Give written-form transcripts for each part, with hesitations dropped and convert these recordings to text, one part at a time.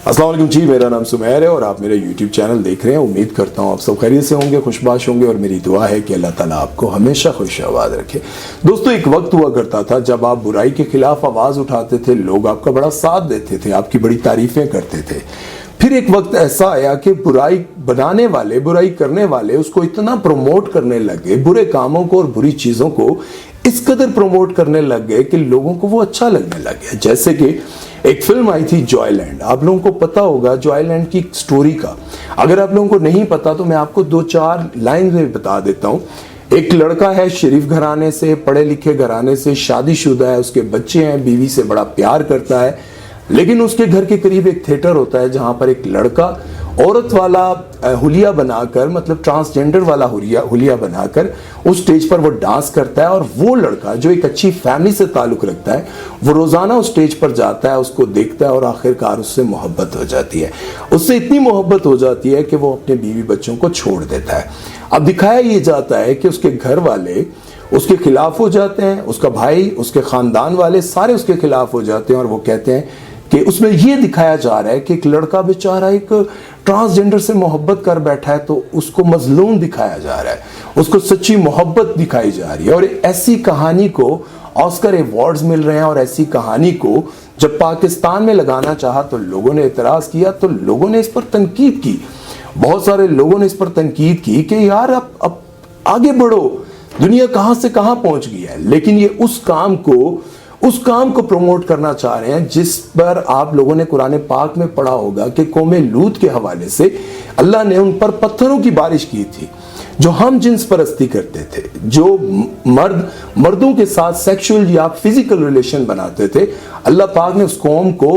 अस्सलाम वालेकुम जी, मेरा नाम सुमैर है और आप मेरा YouTube चैनल देख रहे हैं। उम्मीद करता हूँ आप सब खैरियत से होंगे, खुशबाश होंगे और मेरी दुआ है कि अल्लाह ताला आपको हमेशा खुशआबाद रखे। दोस्तों, एक वक्त हुआ करता था जब आप बुराई के खिलाफ आवाज़ उठाते थे, लोग आपका बड़ा साथ देते थे, आपकी बड़ी तारीफें करते थे। फिर एक वक्त ऐसा आया कि बुराई बनाने वाले, बुराई करने वाले उसको इतना प्रमोट करने लगे, बुरे कामों को और बुरी चीज़ों को इस कदर प्रमोट करने लग गए कि लोगों को वो अच्छा लगने लग गया। जैसे कि एक फिल्म आई थी जॉयलैंड, आप लोगों को पता होगा जॉयलैंड की स्टोरी का। अगर आप लोगों को नहीं पता तो मैं आपको 2-4 लाइन में बता देता हूँ। एक लड़का है शरीफ घराने से, पढ़े लिखे घराने से, शादीशुदा है, उसके बच्चे हैं, बीवी से बड़ा प्यार करता है, लेकिन उसके घर के करीब एक थिएटर होता है जहां पर एक लड़का औरत वाला हुलिया बनाकर, मतलब ट्रांसजेंडर वाला हुलिया बनाकर उस स्टेज पर वो डांस करता है। और वो लड़का जो एक अच्छी फैमिली से ताल्लुक रखता है, वो रोजाना उस स्टेज पर जाता है, उसको देखता है और आखिरकार उससे मोहब्बत हो जाती है। उससे इतनी मोहब्बत हो जाती है कि वो अपने बीवी बच्चों को छोड़ देता है। अब दिखाया ये जाता है कि उसके घर वाले उसके खिलाफ हो जाते हैं, उसका भाई, उसके खानदान वाले सारे उसके खिलाफ हो जाते हैं और वो कहते हैं कि उसमें ये दिखाया जा रहा है कि एक लड़का बेचारा एक ट्रांसजेंडर से मोहब्बत कर बैठा है, तो उसको मजलूम दिखाया जा रहा है, उसको सच्ची मोहब्बत दिखाई जा रही है। और ऐसी कहानी को ऑस्कर अवार्ड्स मिल रहे हैं और ऐसी कहानी को जब पाकिस्तान में लगाना चाहा तो लोगों ने एतराज किया, तो लोगों ने इस पर तनकीद की, बहुत सारे लोगों ने इस पर तनकीद की कि यार अब आगे बढ़ो, दुनिया कहां से कहां पहुंच गई है। लेकिन ये उस काम को प्रमोट करना चाह रहे हैं जिस पर आप लोगों ने कुरान पाक में पढ़ा होगा कि कौम लूत के हवाले से अल्लाह ने उन पर पत्थरों की बारिश की थी, जो हम जिन्स परस्ती करते थे, जो मर्दों के साथ सेक्सुअल या फिजिकल रिलेशन बनाते थे। अल्लाह पाक ने उस कौम को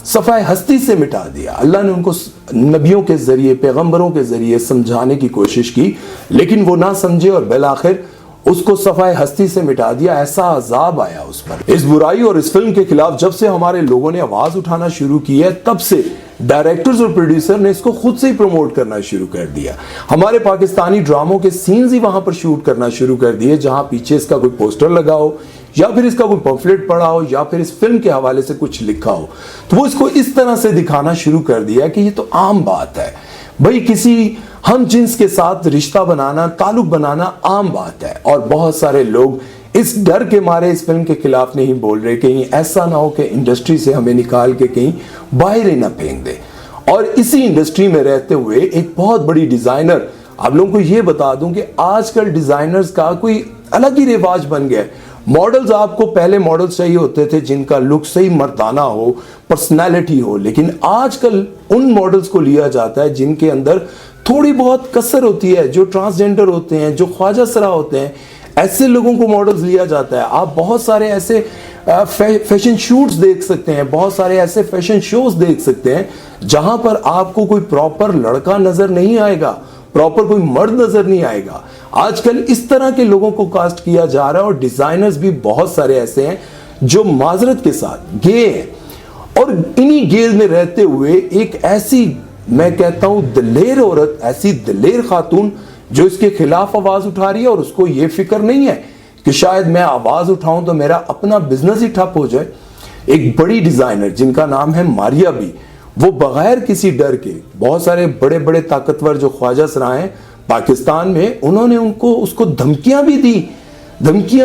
सफाए हस्ती से मिटा दिया। अल्लाह ने उनको नबियों के जरिए, पैगंबरों के जरिए समझाने की कोशिश की, लेकिन वो ना समझे और बिलाखिर उसको सफाए हस्ती से मिटा दिया। ऐसा अजाब आया उस पर। इस बुराई और इस फिल्म के खिलाफ जब से हमारे लोगों ने आवाज उठाना शुरू की है, तब से डायरेक्टर्स और प्रोड्यूसर ने इसको खुद से ही प्रमोट करना शुरू कर दिया। हमारे पाकिस्तानी ड्रामों के सीन्स ही वहां पर शूट करना शुरू कर दिए, जहां पीछे इसका कोई पोस्टर लगा हो या फिर इसका कोई पंफलेट पड़ा हो या फिर इस फिल्म के हवाले से कुछ लिखा हो, तो वो इसको इस तरह से दिखाना शुरू कर दिया कि ये तो आम बात है भाई, किसी हम जिन्स के साथ रिश्ता बनाना, ताल्लुक बनाना आम बात है। और बहुत सारे लोग इस डर के मारे इस फिल्म के खिलाफ नहीं बोल रहे, कहीं ऐसा ना हो कि इंडस्ट्री से हमें निकाल के कहीं बाहर ही ना फेंक दे। और इसी इंडस्ट्री में रहते हुए एक बहुत बड़ी डिजाइनर, आप लोगों को ये बता दूं कि आजकल डिजाइनर्स का कोई अलग ही रिवाज बन गया है। मॉडल्स, आपको पहले मॉडल्स चाहिए होते थे जिनका लुक सही मर्दाना हो, पर्सनैलिटी हो, लेकिन आजकल उन मॉडल्स को लिया जाता है जिनके अंदर थोड़ी बहुत कसर होती है, जो ट्रांसजेंडर होते हैं, जो ख्वाजा सरा होते हैं, ऐसे लोगों को मॉडल्स लिया जाता है। आप बहुत सारे ऐसे फैशन शूट्स देख सकते हैं, बहुत सारे ऐसे फैशन शोज देख सकते हैं जहां पर आपको कोई प्रॉपर लड़का नजर नहीं आएगा, प्रॉपर कोई मर्द नजर नहीं आएगा। आजकल इस तरह के लोगों को कास्ट किया जा रहा है और डिजाइनर्स भी बहुत सारे ऐसे हैं जो माजरत के साथ गे हैं और इन्हीं गेज में रहते हुए एक ऐसी, मैं कहता हूं दलेर औरत, ऐसी दलेर खातून जो इसके खिलाफ आवाज उठा रही है और उसको ये फिक्र नहीं है कि शायद मैं आवाज उठाऊं तो मेरा अपना बिजनेस ही ठप हो जाए। एक बड़ी डिजाइनर जिनका नाम है मारिया बी, वो बगैर किसी डर के, बहुत सारे बड़े बड़े ताकतवर जो ख्वाजा सरा हैं पाकिस्तान में, उन्होंने उसको धमकियां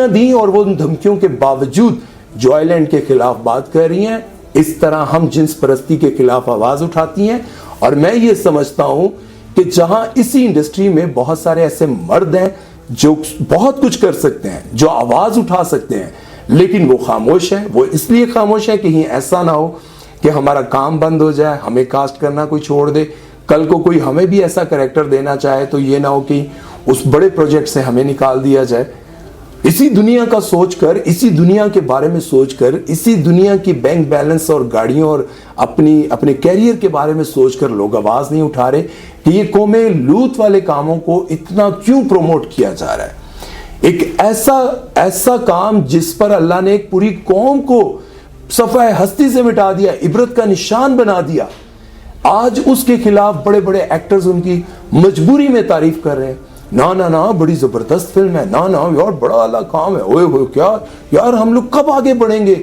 दी और वो उन धमकियों के बावजूद जॉयलैंड के खिलाफ बात कर रही हैं। इस तरह हम जिन्स परस्ती के खिलाफ आवाज उठाती हैं। और मैं ये समझता हूं कि जहां इसी इंडस्ट्री में बहुत सारे ऐसे मर्द हैं जो बहुत कुछ कर सकते हैं, जो आवाज उठा सकते हैं, लेकिन वो खामोश हैं। वो इसलिए खामोश है कि ऐसा ना हो कि हमारा काम बंद हो जाए, हमें कास्ट करना कोई छोड़ दे, कल को कोई हमें भी ऐसा कैरेक्टर देना चाहे तो ये ना हो कि उस बड़े प्रोजेक्ट से हमें निकाल दिया जाए। इसी दुनिया का सोचकर, इसी दुनिया के बारे में सोचकर, इसी दुनिया की बैंक बैलेंस और गाड़ियों और अपने कैरियर के बारे में सोचकर लोग आवाज नहीं उठा रहे कि ये कौमे लूत वाले कामों को इतना क्यों प्रमोट किया जा रहा है। एक ऐसा काम जिस पर अल्लाह ने एक पूरी कौम को सफाए हस्ती से मिटा दिया, इबरत का निशान बना दिया, आज उसके खिलाफ बड़े बड़े एक्टर्स उनकी मजबूरी में तारीफ कर रहे हैं। ना बड़ी जबरदस्त फिल्म है, ना यार बड़ा आला काम है, ओए क्या यार, हम लोग कब आगे बढ़ेंगे,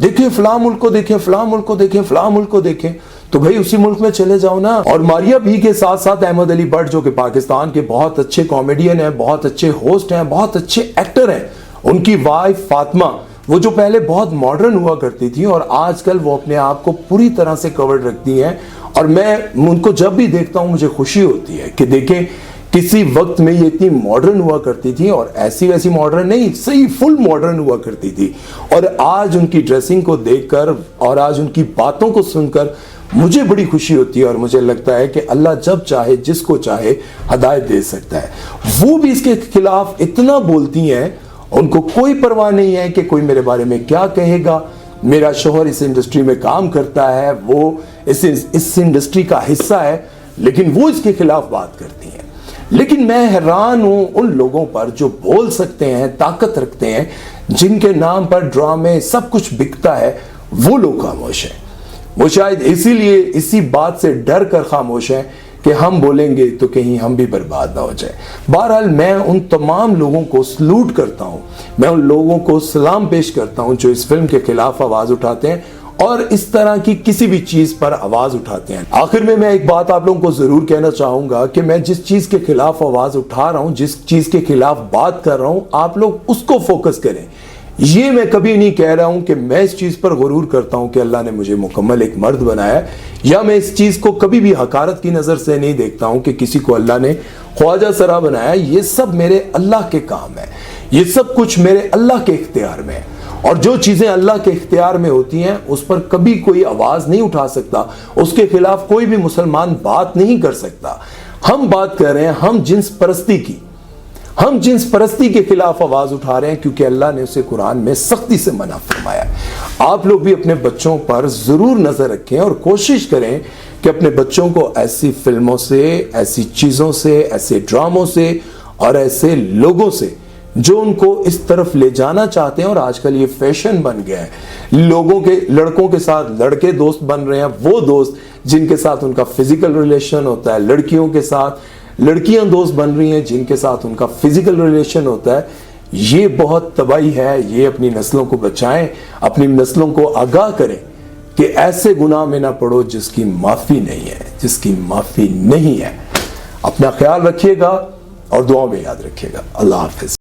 देखें फलां मुल्क को देखें, फलां मुल्क को देखें, फलां मुल्क को देखें। तो भाई उसी मुल्क में चले जाओ ना। और मारिया भी के साथ साथ अहमद अली भट्ट जो कि पाकिस्तान के बहुत अच्छे कॉमेडियन हैं, बहुत अच्छे होस्ट हैं, बहुत अच्छे एक्टर हैं, उनकी वाइफ फातिमा, वो जो पहले बहुत मॉडर्न हुआ करती थी और आजकल वो अपने आप को पूरी तरह से कवर्ड रखती हैं। और मैं उनको जब भी देखता हूं मुझे खुशी होती है कि देखें किसी वक्त में ये इतनी मॉडर्न हुआ करती थी, और ऐसी वैसी मॉडर्न नहीं, सही फुल मॉडर्न हुआ करती थी। और आज उनकी ड्रेसिंग को देखकर और आज उनकी बातों को सुनकर मुझे बड़ी खुशी होती है, और मुझे लगता है कि अल्लाह जब चाहे जिसको चाहे हदायत दे सकता है। वो भी इसके खिलाफ इतना बोलती हैं, उनको कोई परवाह नहीं है कि कोई मेरे बारे में क्या कहेगा। मेरा शौहर इस इंडस्ट्री में काम करता है, वो इस इंडस्ट्री का हिस्सा है, लेकिन वो इसके खिलाफ बात करती हैं। लेकिन मैं हैरान हूं उन लोगों पर जो बोल सकते हैं, ताकत रखते हैं, जिनके नाम पर ड्रामे सब कुछ बिकता है, वो लोग खामोश हैं। वो शायद इसीलिए इसी बात से डर कर खामोश हैं कि हम बोलेंगे तो कहीं हम भी बर्बाद ना हो जाए। बहरहाल मैं उन तमाम लोगों को सलूट करता हूं, मैं उन लोगों को सलाम पेश करता हूं जो इस फिल्म के खिलाफ आवाज उठाते हैं और इस तरह की किसी भी चीज पर आवाज उठाते हैं। आखिर में मैं एक बात आप लोगों को जरूर कहना चाहूंगा कि मैं जिस चीज के खिलाफ आवाज उठा रहा हूं, जिस चीज के खिलाफ बात कर रहा हूं, आप लोग उसको फोकस करें। ये मैं कभी नहीं कह रहा हूं कि मैं इस चीज पर गुरूर करता हूं कि अल्लाह ने मुझे मुकम्मल एक मर्द बनाया है, या मैं इस चीज को कभी भी हकारत की नजर से नहीं देखता हूं कि किसी को अल्लाह ने ख्वाजा सरा बनाया। ये सब मेरे अल्लाह के काम है, ये सब कुछ मेरे अल्लाह के इख्तियार में है, और जो चीजें अल्लाह के इख्तियार में होती हैं उस पर कभी कोई आवाज नहीं उठा सकता, उसके खिलाफ कोई भी मुसलमान बात नहीं कर सकता। हम बात कर रहे हैं हम जिन्स परस्ती के खिलाफ आवाज उठा रहे हैं, क्योंकि अल्लाह ने उसे कुरान में सख्ती से मना फरमाया। आप लोग भी अपने बच्चों पर जरूर नजर रखें और कोशिश करें कि अपने बच्चों को ऐसी फिल्मों से, ऐसी चीजों से, ऐसे ड्रामों से और ऐसे लोगों से जो उनको इस तरफ ले जाना चाहते हैं, और आजकल ये फैशन बन गया है, लड़कों के साथ लड़के दोस्त बन रहे हैं, वो दोस्त जिनके साथ उनका फिजिकल रिलेशन होता है, लड़कियों के साथ लड़कियां दोस्त बन रही हैं जिनके साथ उनका फिजिकल रिलेशन होता है। ये बहुत तबाही है। ये अपनी नस्लों को बचाएं, अपनी नस्लों को आगाह करें कि ऐसे गुनाह में ना पड़ो जिसकी माफी नहीं है। अपना ख्याल रखिएगा और दुआ में याद रखिएगा। अल्लाह हाफिज।